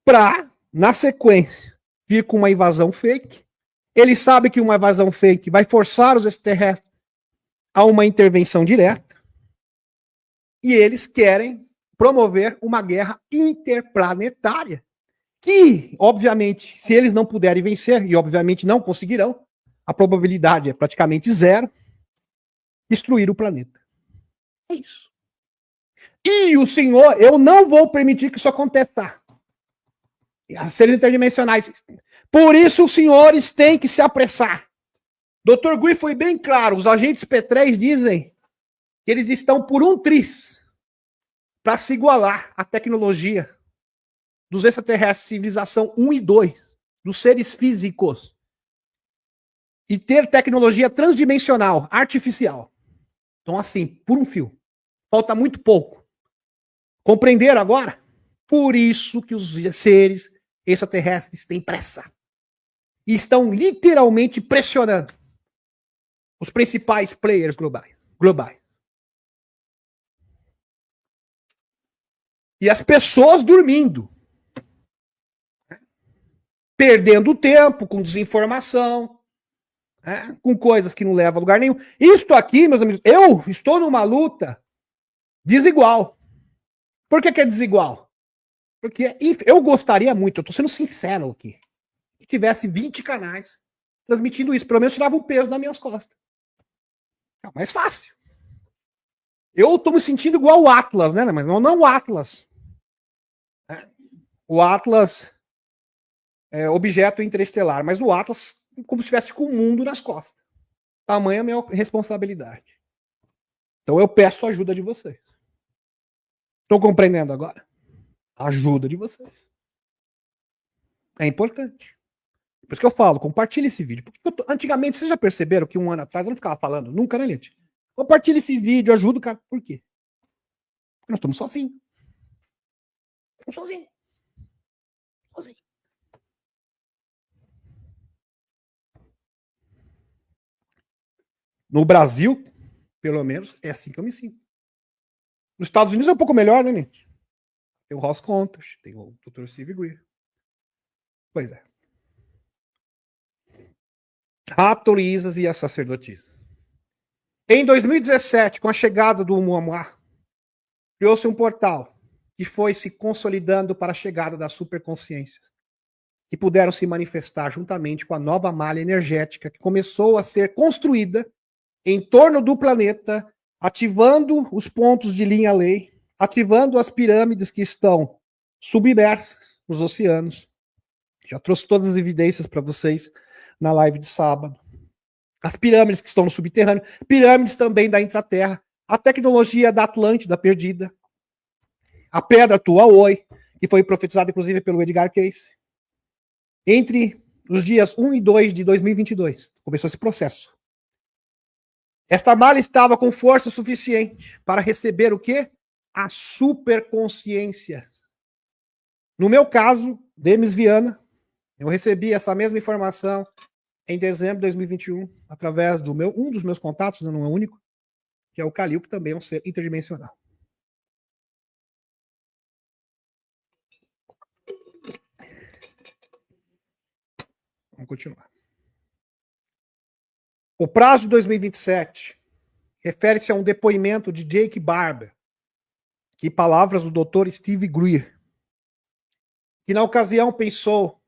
Para, na sequência, vir com uma invasão fake. Ele sabe que uma invasão fake vai forçar os extraterrestres a uma intervenção direta. E eles querem promover uma guerra interplanetária. Que, obviamente, se eles não puderem vencer, e obviamente não conseguirão, a probabilidade é praticamente zero, destruir o planeta. É isso. E o Senhor, eu não vou permitir que isso aconteça. As seres interdimensionais. Por isso os senhores têm que se apressar. Dr. Gui foi bem claro, os agentes P3 dizem que eles estão por um tris para se igualar à tecnologia dos extraterrestres, civilização 1 e 2, dos seres físicos. E ter tecnologia transdimensional, artificial. Então, assim, por um fio. Falta muito pouco. Compreenderam agora? Por isso que os seres extraterrestres têm pressa. E estão literalmente pressionando os principais players globais. E as pessoas dormindo. Perdendo tempo com desinformação. Com coisas que não levam a lugar nenhum. Isto aqui, meus amigos, eu estou numa luta desigual. Por que é desigual? Porque eu gostaria muito, eu estou sendo sincero aqui, que tivesse 20 canais transmitindo isso. Pelo menos tirava o peso das minhas costas. É mais fácil. Eu estou me sentindo igual o Atlas, né? Mas não o Atlas. O Atlas é objeto interestelar, mas o Atlas como se estivesse com o mundo nas costas. Tamanha a minha responsabilidade. Então eu peço a ajuda de vocês. Estão compreendendo agora? A ajuda de vocês. É importante. Por isso que eu falo, compartilhe esse vídeo. Porque antigamente, vocês já perceberam que um ano atrás eu não ficava falando nunca, né, gente? Compartilhe esse vídeo, ajuda o cara. Por quê? Porque nós estamos sozinhos. Estamos sozinhos. Sozinhos. No Brasil, pelo menos, é assim que eu me sinto. Nos Estados Unidos é um pouco melhor, né, gente? Tem o Ross Contas, tem o Dr. Steve Greer. Pois é. Ratorizas e as sacerdotisas. Em 2017, com a chegada do Oumuamua, criou-se um portal que foi se consolidando para a chegada das superconsciências, que puderam se manifestar juntamente com a nova malha energética que começou a ser construída em torno do planeta, ativando os pontos de linha-lei, ativando as pirâmides que estão submersas nos oceanos. Já trouxe todas as evidências para vocês na live de sábado. As pirâmides que estão no subterrâneo, pirâmides também da intraterra, a tecnologia da Atlântida perdida, a pedra Tuaoi, que foi profetizada inclusive pelo Edgar Cayce. Entre os dias 1 e 2 de 2022, começou esse processo. Esta malha estava com força suficiente para receber o quê? A superconsciência. No meu caso, Demis Viana, eu recebi essa mesma informação em dezembro de 2021, através do um dos meus contatos, não é o único, que é o Kalil, que também é um ser interdimensional. Vamos continuar. O prazo de 2027 refere-se a um depoimento de Jake Barber, que palavras do Dr. Steve Greer, que na ocasião pensou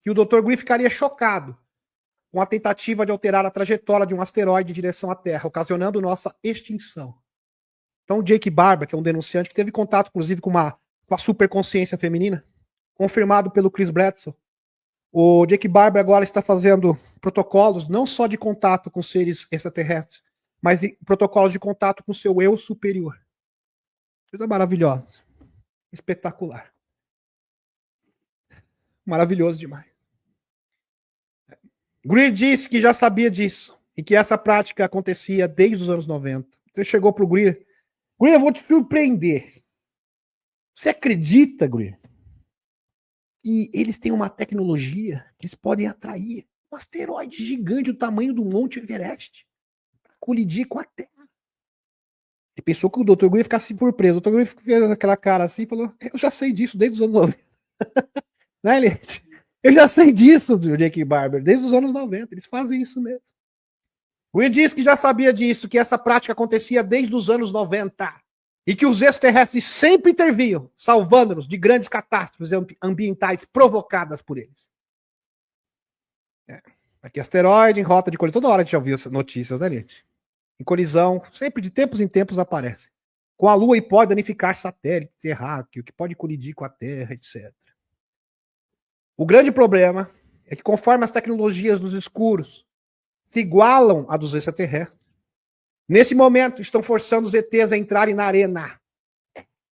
que o Dr. Greer ficaria chocado com a tentativa de alterar a trajetória de um asteroide em direção à Terra, ocasionando nossa extinção. Então, o Jake Barber, que é um denunciante que teve contato, inclusive, com a superconsciência feminina, confirmado pelo Chris Bledsoe. O Jake Barber agora está fazendo protocolos, não só de contato com seres extraterrestres, mas protocolos de contato com seu eu superior. Coisa maravilhosa. espetacular. Maravilhoso demais. Greer disse que já sabia disso e que essa prática acontecia desde os anos 90. Então ele chegou para o Greer. Greer, eu vou te surpreender. Você acredita, Greer, que eles têm uma tecnologia que eles podem atrair um asteroide gigante do tamanho do Monte Everest para colidir com a Terra? Ele pensou que o Dr. Greer ia ficar assim surpreso. O Dr. Greer fez aquela cara assim e falou: eu já sei disso desde os anos 90. Né, Eliette? Eu já sei disso, do Jake Barber, desde os anos 90. Eles fazem isso mesmo. O Will disse que já sabia disso, que essa prática acontecia desde os anos 90 e que os extraterrestres sempre intervinham, salvando-nos de grandes catástrofes ambientais provocadas por eles. Aqui, asteroide em rota de colisão. Toda hora a gente já ouviu essas notícias, né, gente? Em colisão, sempre de tempos em tempos aparece. Com a Lua e pode danificar satélites terráqueos, que pode colidir com a Terra, etc. O grande problema é que conforme as tecnologias dos escuros se igualam a dos extraterrestres, nesse momento estão forçando os ETs a entrarem na arena,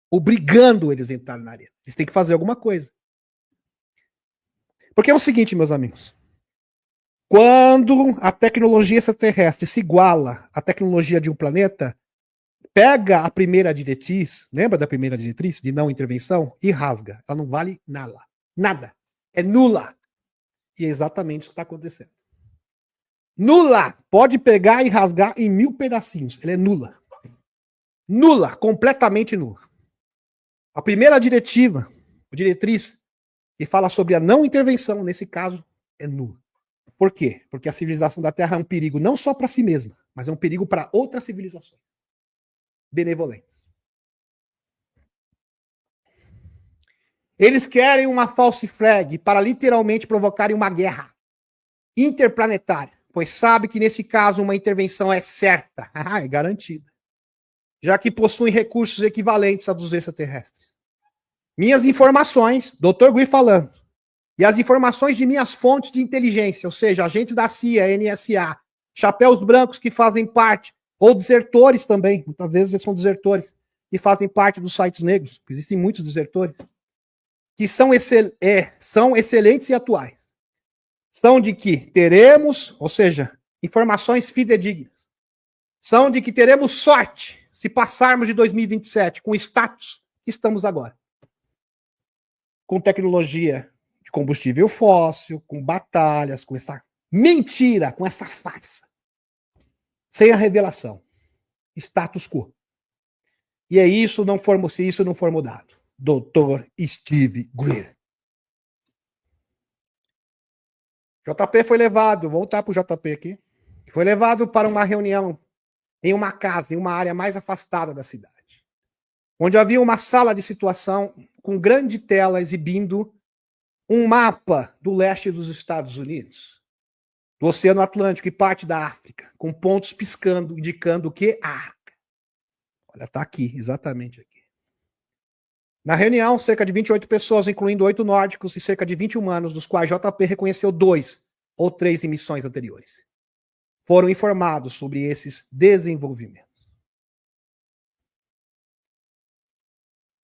obrigando eles a entrarem na arena. Eles têm que fazer alguma coisa. Porque é o seguinte, meus amigos, quando a tecnologia extraterrestre se iguala à tecnologia de um planeta, pega a primeira diretriz, lembra da primeira diretriz de não intervenção, e rasga. Ela não vale nada. Nada. É nula. E é exatamente isso que está acontecendo. Nula. Pode pegar e rasgar em 1000 pedacinhos. Ela é nula. Nula. Completamente nula. A primeira diretiva, a diretriz, que fala sobre a não intervenção, nesse caso, é nula. Por quê? Porque a civilização da Terra é um perigo não só para si mesma, mas é um perigo para outras civilizações benevolentes. Eles querem uma false flag para literalmente provocarem uma guerra interplanetária, pois sabe que nesse caso uma intervenção é certa, é garantida, já que possuem recursos equivalentes a dos extraterrestres. Minhas informações, Dr. Greer falando, e as informações de minhas fontes de inteligência, ou seja, agentes da CIA, NSA, chapéus brancos que fazem parte, ou desertores também, muitas vezes eles são desertores, que fazem parte dos sites negros, existem muitos desertores, que são excelentes e atuais. São de que teremos, ou seja, informações fidedignas. São de que teremos sorte se passarmos de 2027 com o status que estamos agora. Com tecnologia de combustível fóssil, com batalhas, com essa mentira, com essa farsa. Sem a revelação. Status quo. E é isso, se isso não for mudado. Dr. Steve Greer. JP foi levado, vou voltar para o JP aqui, foi levado para uma reunião em uma casa, em uma área mais afastada da cidade, onde havia uma sala de situação com grande tela exibindo um mapa do leste dos Estados Unidos, do Oceano Atlântico e parte da África, com pontos piscando, indicando o que? A África. Olha, está aqui, exatamente aqui. Na reunião, cerca de 28 pessoas, incluindo 8 nórdicos e cerca de 20 humanos, dos quais JP reconheceu 2 ou 3 em missões anteriores, foram informados sobre esses desenvolvimentos.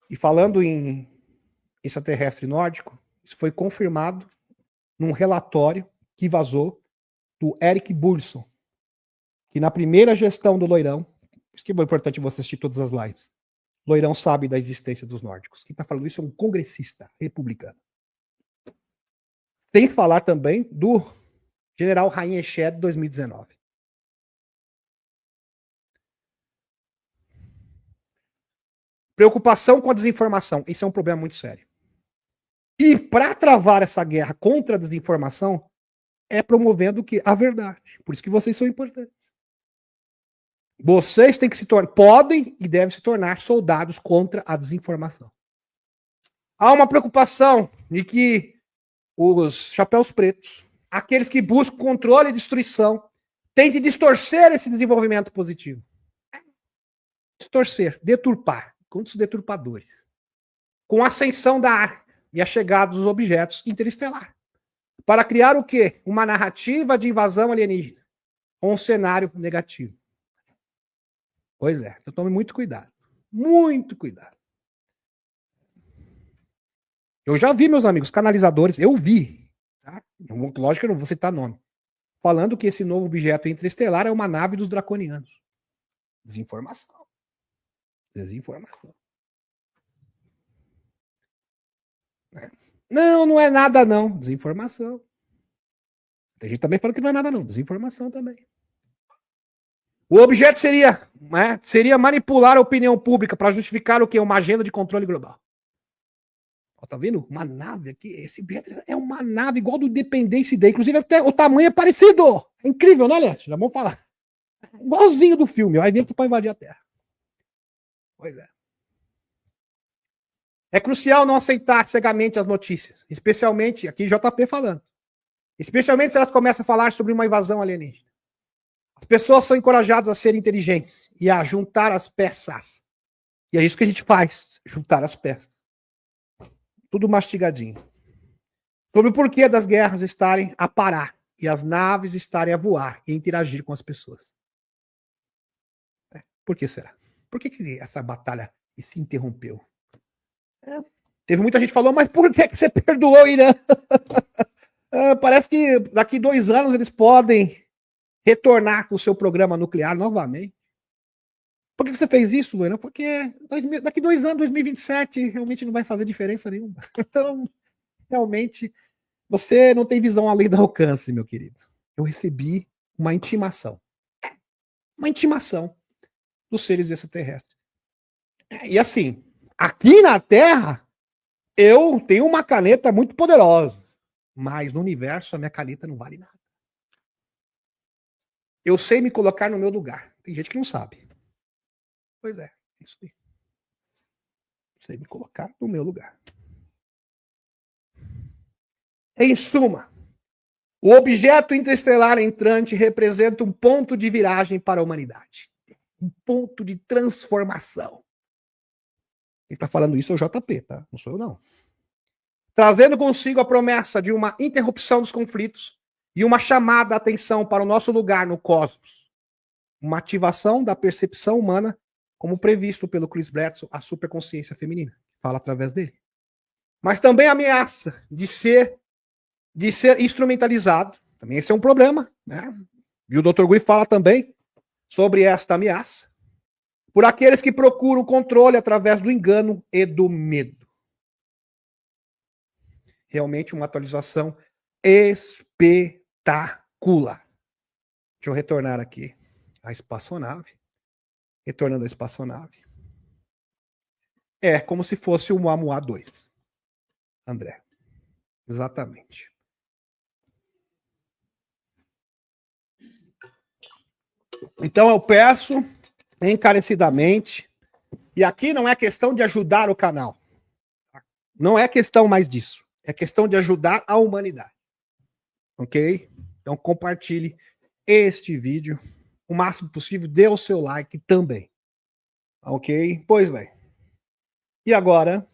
E falando em extraterrestre nórdico, isso foi confirmado num relatório que vazou do Eric Burson, que na primeira gestão do Loirão, por isso que é importante você assistir todas as lives, Loirão sabe da existência dos nórdicos. Quem está falando isso é um congressista republicano. Tem que falar também do general Rainha Shed de 2019. Preocupação com a desinformação. Isso é um problema muito sério. E para travar essa guerra contra a desinformação, é promovendo o quê? A verdade. Por isso que vocês são importantes. Vocês têm que se tornar, podem e devem se tornar soldados contra a desinformação. Há uma preocupação de que os chapéus pretos, aqueles que buscam controle e destruição, têm de distorcer esse desenvolvimento positivo. Distorcer, deturpar, contra os deturpadores. Com a ascensão da Arca e a chegada dos objetos interestelar. Para criar o quê? Uma narrativa de invasão alienígena. Um cenário negativo. Pois é, então tome muito cuidado. Muito cuidado. Eu já vi, meus amigos, canalizadores, eu vi, tá? Lógico que eu não vou citar nome, falando que esse novo objeto interestelar é uma nave dos draconianos. Desinformação. Desinformação. Não, não é nada não. Desinformação. Tem gente também falando que não é nada não. Desinformação também. O objeto seria, né, seria manipular a opinião pública para justificar o quê? Uma agenda de controle global. Ó, tá vendo? Uma nave aqui. Esse objeto é uma nave igual do Independence Day. Inclusive até o tamanho é parecido. É incrível, né, Lete? Já vamos falar. Igualzinho do filme. Vai vir para invadir a Terra. Pois é. É crucial não aceitar cegamente as notícias. Especialmente, aqui JP falando. Especialmente se elas começam a falar sobre uma invasão alienígena. As pessoas são encorajadas a serem inteligentes e a juntar as peças. E é isso que a gente faz, juntar as peças. Tudo mastigadinho. Sobre o porquê das guerras estarem a parar e as naves estarem a voar e interagir com as pessoas. Por que será? Por que essa batalha se interrompeu? Teve muita gente que falou, mas por que você perdoou o Irã? Parece que daqui 2 anos eles podem retornar com o seu programa nuclear novamente. Por que você fez isso, Luana? Porque daqui 2 anos, 2027, realmente não vai fazer diferença nenhuma. Então, realmente, você não tem visão além do alcance, meu querido. Eu recebi uma intimação. Uma intimação dos seres extraterrestres. E assim, aqui na Terra, eu tenho uma caneta muito poderosa. Mas no universo, a minha caneta não vale nada. Eu sei me colocar no meu lugar. Tem gente que não sabe. Pois é, isso aí. Sei me colocar no meu lugar. Em suma, o objeto interestelar entrante representa um ponto de viragem para a humanidade. Um ponto de transformação. Quem está falando isso é o JP, tá? Não sou eu, não. Trazendo consigo a promessa de uma interrupção dos conflitos e uma chamada à atenção para o nosso lugar no cosmos. Uma ativação da percepção humana, como previsto pelo Chris Bledsoe, a superconsciência feminina. Fala através dele. Mas também a ameaça de ser instrumentalizado. Também esse é um problema, né? E o Dr. Gui fala também sobre esta ameaça. Por aqueles que procuram controle através do engano e do medo. Realmente uma atualização espetacular. Deixa eu retornar aqui à espaçonave. Retornando à espaçonave. É como se fosse o Oumuamua 2. André. Exatamente. Então eu peço encarecidamente, e aqui não é questão de ajudar o canal. Não é questão mais disso. É questão de ajudar a humanidade. Ok? Então compartilhe este vídeo o máximo possível. Dê o seu like também. Ok? Pois bem. E agora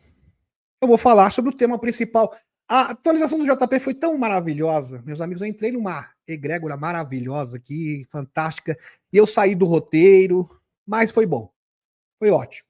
eu vou falar sobre o tema principal. A atualização do JP foi tão maravilhosa. Meus amigos, eu entrei numa egrégora maravilhosa aqui, fantástica. E eu saí do roteiro, mas foi bom. Foi ótimo.